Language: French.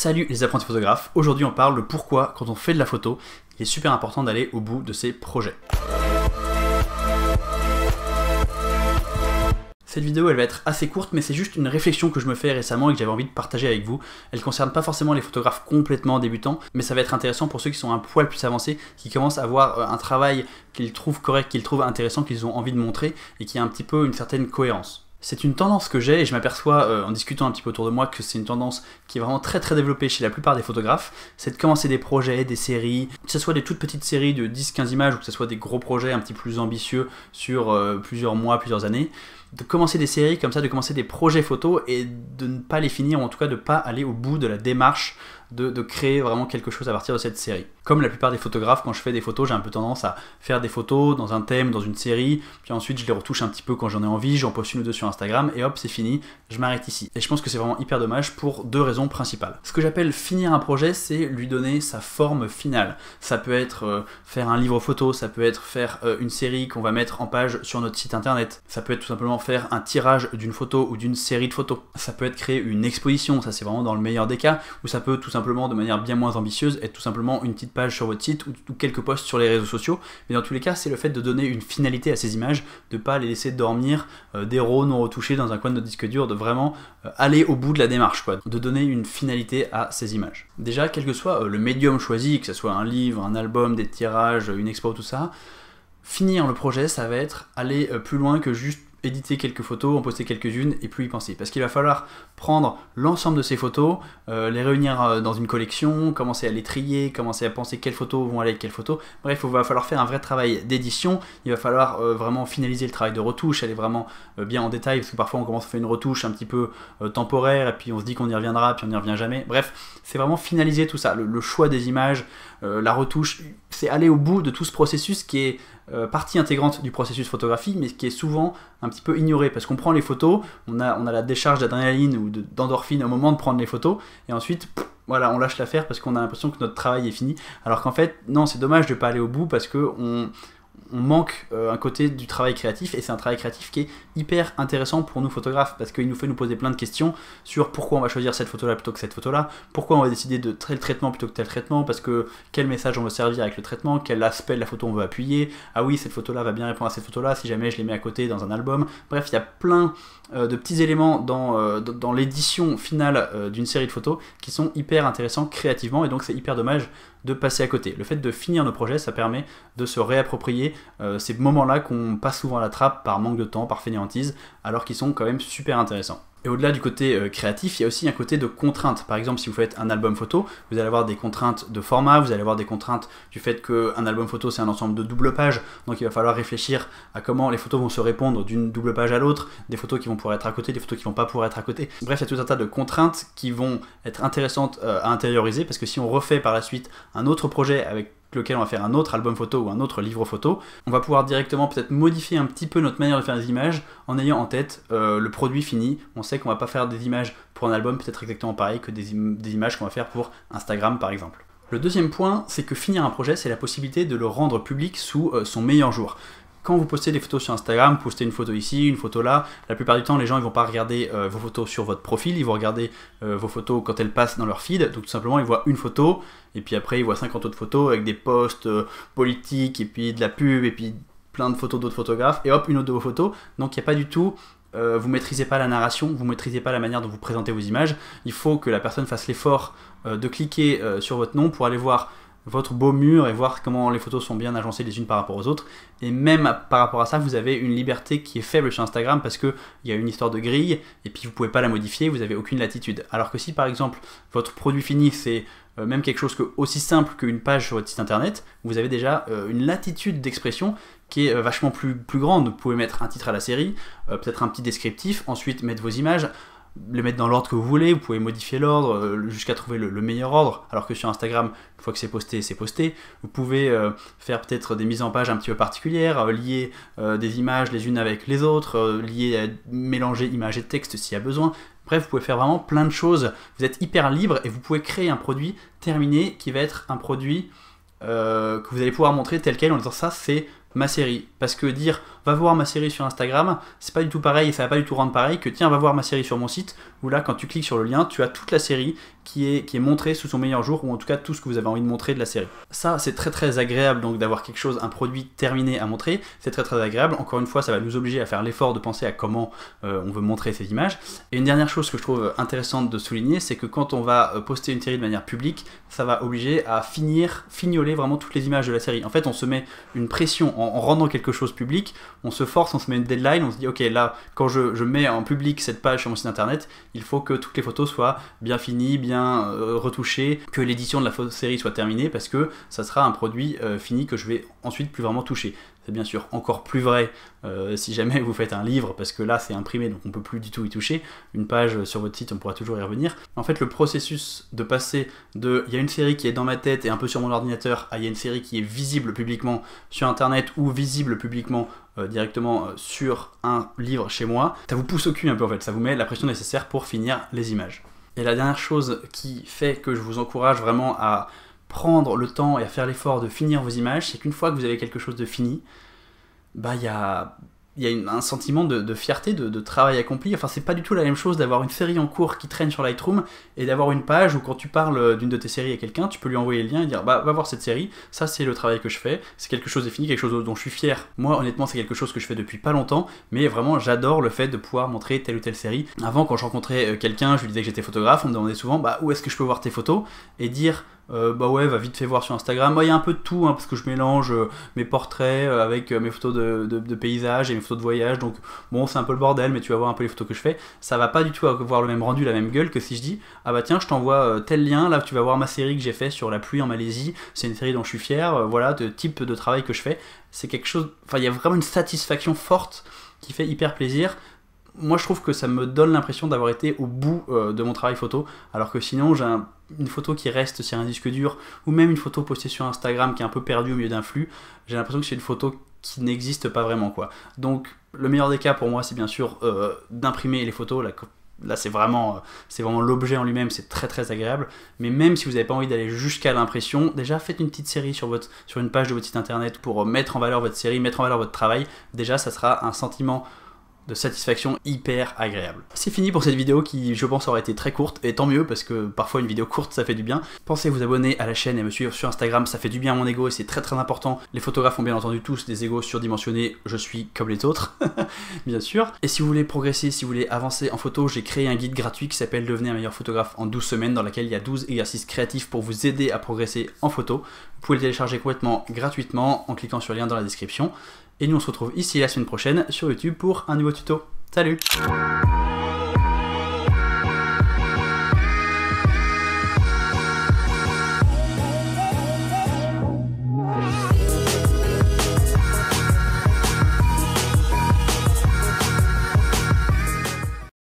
Salut les apprentis photographes, aujourd'hui on parle de pourquoi quand on fait de la photo, il est super important d'aller au bout de ses projets. Cette vidéo elle va être assez courte mais c'est juste une réflexion que je me fais récemment et que j'avais envie de partager avec vous. Elle ne concerne pas forcément les photographes complètement débutants, mais ça va être intéressant pour ceux qui sont un poil plus avancés, qui commencent à avoir un travail qu'ils trouvent correct, qu'ils trouvent intéressant, qu'ils ont envie de montrer et qui a un petit peu une certaine cohérence. C'est une tendance que j'ai et je m'aperçois en discutant un petit peu autour de moi que c'est une tendance qui est vraiment très développée chez la plupart des photographes, c'est de commencer des projets, des séries, que ce soit des toutes petites séries de 10-15 images ou que ce soit des gros projets un petit peu plus ambitieux sur plusieurs mois, plusieurs années, de commencer des séries comme ça, de commencer des projets photos et de ne pas les finir, ou en tout cas de ne pas aller au bout de la démarche de créer vraiment quelque chose à partir de cette série. Comme la plupart des photographes, quand je fais des photos, j'ai un peu tendance à faire des photos dans un thème, dans une série, puis ensuite je les retouche un petit peu quand j'en ai envie, j'en poste une ou deux sur Instagram, et hop, c'est fini, je m'arrête ici. Et je pense que c'est vraiment hyper dommage pour deux raisons principales. Ce que j'appelle finir un projet, c'est lui donner sa forme finale. Ça peut être faire un livre photo, ça peut être faire une série qu'on va mettre en page sur notre site internet, ça peut être tout simplement faire un tirage d'une photo ou d'une série de photos, ça peut être créer une exposition, ça c'est vraiment dans le meilleur des cas, ou ça peut tout simplement de manière bien moins ambitieuse être tout simplement une petite page sur votre site ou quelques posts sur les réseaux sociaux, mais dans tous les cas c'est le fait de donner une finalité à ces images, de ne pas les laisser dormir des RAW non retouchés dans un coin de notre disque dur, de vraiment aller au bout de la démarche, quoi, de donner une finalité à ces images. Déjà, quel que soit le médium choisi, que ce soit un livre, un album, des tirages, une expo, tout ça, finir le projet ça va être aller plus loin que juste éditer quelques photos, en poster quelques-unes et plus y penser. Parce qu'il va falloir prendre l'ensemble de ces photos, les réunir dans une collection, commencer à les trier, commencer à penser quelles photos vont aller avec quelles photos. Bref, il va falloir faire un vrai travail d'édition, il va falloir vraiment finaliser le travail de retouche, aller vraiment bien en détail, parce que parfois on commence à faire une retouche un petit peu temporaire, et puis on se dit qu'on y reviendra, puis on n'y revient jamais. Bref, c'est vraiment finaliser tout ça, le choix des images, la retouche, c'est aller au bout de tout ce processus qui est partie intégrante du processus photographie, mais qui est souvent un petit peu ignoré, parce qu'on prend les photos, on a la décharge d'adrénaline ou d'endorphine au moment de prendre les photos, et ensuite, voilà, on lâche l'affaire parce qu'on a l'impression que notre travail est fini, alors qu'en fait, non, c'est dommage de ne pas aller au bout, parce que on manque un côté du travail créatif, et c'est un travail créatif qui est hyper intéressant pour nous photographes, parce qu'il nous fait nous poser plein de questions sur pourquoi on va choisir cette photo là plutôt que cette photo là, pourquoi on va décider de tel traitement plutôt que tel traitement, parce que quel message on veut servir avec le traitement, quel aspect de la photo on veut appuyer, ah oui cette photo là va bien répondre à cette photo là si jamais je les mets à côté dans un album. Bref, il y a plein de petits éléments dans l'édition finale d'une série de photos qui sont hyper intéressants créativement, et donc c'est hyper dommage de passer à côté. Le fait de finir nos projets, ça permet de se réapproprier ces moments-là qu'on passe souvent à la trappe par manque de temps, par fainéantise, alors qu'ils sont quand même super intéressants. Et au-delà du côté créatif, il y a aussi un côté de contrainte. Par exemple, si vous faites un album photo, vous allez avoir des contraintes de format, vous allez avoir des contraintes du fait qu'un album photo c'est un ensemble de double pages, donc il va falloir réfléchir à comment les photos vont se répondre d'une double page à l'autre, des photos qui vont pouvoir être à côté, des photos qui vont pas pouvoir être à côté. Bref, il y a tout un tas de contraintes qui vont être intéressantes à intérioriser, parce que si on refait par la suite un autre projet avec lequel on va faire un autre album photo ou un autre livre photo, on va pouvoir directement peut-être modifier un petit peu notre manière de faire des images en ayant en tête le produit fini. On sait qu'on va pas faire des images pour un album peut-être exactement pareil que des images qu'on va faire pour Instagram par exemple. Le deuxième point, c'est que finir un projet, c'est la possibilité de le rendre public sous son meilleur jour. Quand vous postez des photos sur Instagram, vous postez une photo ici, une photo là, la plupart du temps les gens ils vont pas regarder vos photos sur votre profil, ils vont regarder vos photos quand elles passent dans leur feed, donc tout simplement ils voient une photo, et puis après ils voient 50 autres photos avec des posts politiques, et puis de la pub, et puis plein de photos d'autres photographes, et hop, une autre de vos photos, donc il n'y a pas du tout... vous maîtrisez pas la narration, vous maîtrisez pas la manière dont vous présentez vos images, il faut que la personne fasse l'effort de cliquer sur votre nom pour aller voir votre beau mur et voir comment les photos sont bien agencées les unes par rapport aux autres, et même par rapport à ça vous avez une liberté qui est faible sur Instagram parce qu'il y a une histoire de grille et puis vous pouvez pas la modifier, vous avez aucune latitude. Alors que si par exemple votre produit fini c'est même quelque chose aussi simple qu'une page sur votre site internet, vous avez déjà une latitude d'expression qui est vachement plus grande. Vous pouvez mettre un titre à la série, peut-être un petit descriptif, ensuite mettre vos images, les mettre dans l'ordre que vous voulez, vous pouvez modifier l'ordre jusqu'à trouver le meilleur ordre, alors que sur Instagram, une fois que c'est posté, c'est posté. Vous pouvez faire peut-être des mises en page un petit peu particulières, lier des images les unes avec les autres, mélanger images et texte s'il y a besoin. Bref, vous pouvez faire vraiment plein de choses, vous êtes hyper libre et vous pouvez créer un produit terminé qui va être un produit que vous allez pouvoir montrer tel quel en disant ça c'est ma série. Parce que dire va voir ma série sur Instagram, c'est pas du tout pareil et ça va pas du tout rendre pareil que tiens va voir ma série sur mon site, où là quand tu cliques sur le lien, tu as toute la série qui est montrée sous son meilleur jour, ou en tout cas tout ce que vous avez envie de montrer de la série. Ça c'est très très agréable donc d'avoir quelque chose, un produit terminé à montrer, c'est très très agréable. Encore une fois ça va nous obliger à faire l'effort de penser à comment on veut montrer ces images. Et une dernière chose que je trouve intéressante de souligner, c'est que quand on va poster une série de manière publique, ça va obliger à fignoler vraiment toutes les images de la série. En fait on se met une pression en rendant quelque chose public, on se force, on se met une deadline, on se dit ok là quand je mets en public cette page sur mon site internet, il faut que toutes les photos soient bien finies, bien retouchées, que l'édition de la série soit terminée parce que ça sera un produit fini que je vais ensuite plus vraiment toucher. C'est bien sûr encore plus vrai si jamais vous faites un livre, parce que là c'est imprimé donc on peut plus du tout y toucher. Une page sur votre site on pourra toujours y revenir. En fait le processus de passer de il y a une série qui est dans ma tête et un peu sur mon ordinateur à il y a une série qui est visible publiquement sur internet ou visible publiquement directement sur un livre chez moi, ça vous pousse au cul un peu en fait, ça vous met la pression nécessaire pour finir les images. Et la dernière chose qui fait que je vous encourage vraiment à prendre le temps et à faire l'effort de finir vos images, c'est qu'une fois que vous avez quelque chose de fini, bah il y a un sentiment de fierté, de travail accompli. Enfin c'est pas du tout la même chose d'avoir une série en cours qui traîne sur Lightroom et d'avoir une page où quand tu parles d'une de tes séries à quelqu'un, tu peux lui envoyer le lien et dire bah va voir cette série, ça c'est le travail que je fais, c'est quelque chose de fini, quelque chose dont je suis fier. Moi honnêtement c'est quelque chose que je fais depuis pas longtemps, mais vraiment j'adore le fait de pouvoir montrer telle ou telle série. Avant quand je rencontrais quelqu'un, je lui disais que j'étais photographe, on me demandait souvent bah où est-ce que je peux voir tes photos, et dire bah ouais, va vite fait voir sur Instagram. Moi, il y a un peu de tout, hein, parce que je mélange mes portraits avec mes photos de paysages et mes photos de voyage. Donc, bon, c'est un peu le bordel, mais tu vas voir un peu les photos que je fais. Ça va pas du tout avoir le même rendu, la même gueule que si je dis ah bah tiens, je t'envoie tel lien. Là, tu vas voir ma série que j'ai fait sur la pluie en Malaisie. C'est une série dont je suis fier. Voilà, le type de travail que je fais. C'est quelque chose. Enfin, il y a vraiment une satisfaction forte qui fait hyper plaisir. Moi je trouve que ça me donne l'impression d'avoir été au bout de mon travail photo, alors que sinon j'ai une photo qui reste sur un disque dur, ou même une photo postée sur Instagram qui est un peu perdue au milieu d'un flux, j'ai l'impression que c'est une photo qui n'existe pas vraiment quoi. Donc le meilleur des cas pour moi c'est bien sûr d'imprimer les photos, là c'est vraiment l'objet en lui-même, c'est très très agréable, mais même si vous n'avez pas envie d'aller jusqu'à l'impression, déjà faites une petite série sur une page de votre site internet pour mettre en valeur votre série, mettre en valeur votre travail, déjà ça sera un sentiment de satisfaction hyper agréable. C'est fini pour cette vidéo qui je pense aurait été très courte, et tant mieux parce que parfois une vidéo courte ça fait du bien. Pensez à vous abonner à la chaîne et à me suivre sur Instagram, ça fait du bien à mon ego et c'est très très important. Les photographes ont bien entendu tous des égos surdimensionnés, je suis comme les autres, bien sûr. Et si vous voulez progresser, si vous voulez avancer en photo, j'ai créé un guide gratuit qui s'appelle Devenez un meilleur photographe en 12 semaines, dans laquelle il y a 12 exercices créatifs pour vous aider à progresser en photo. Vous pouvez le télécharger complètement gratuitement en cliquant sur le lien dans la description. Et nous on se retrouve ici la semaine prochaine sur YouTube pour un nouveau tuto. Salut!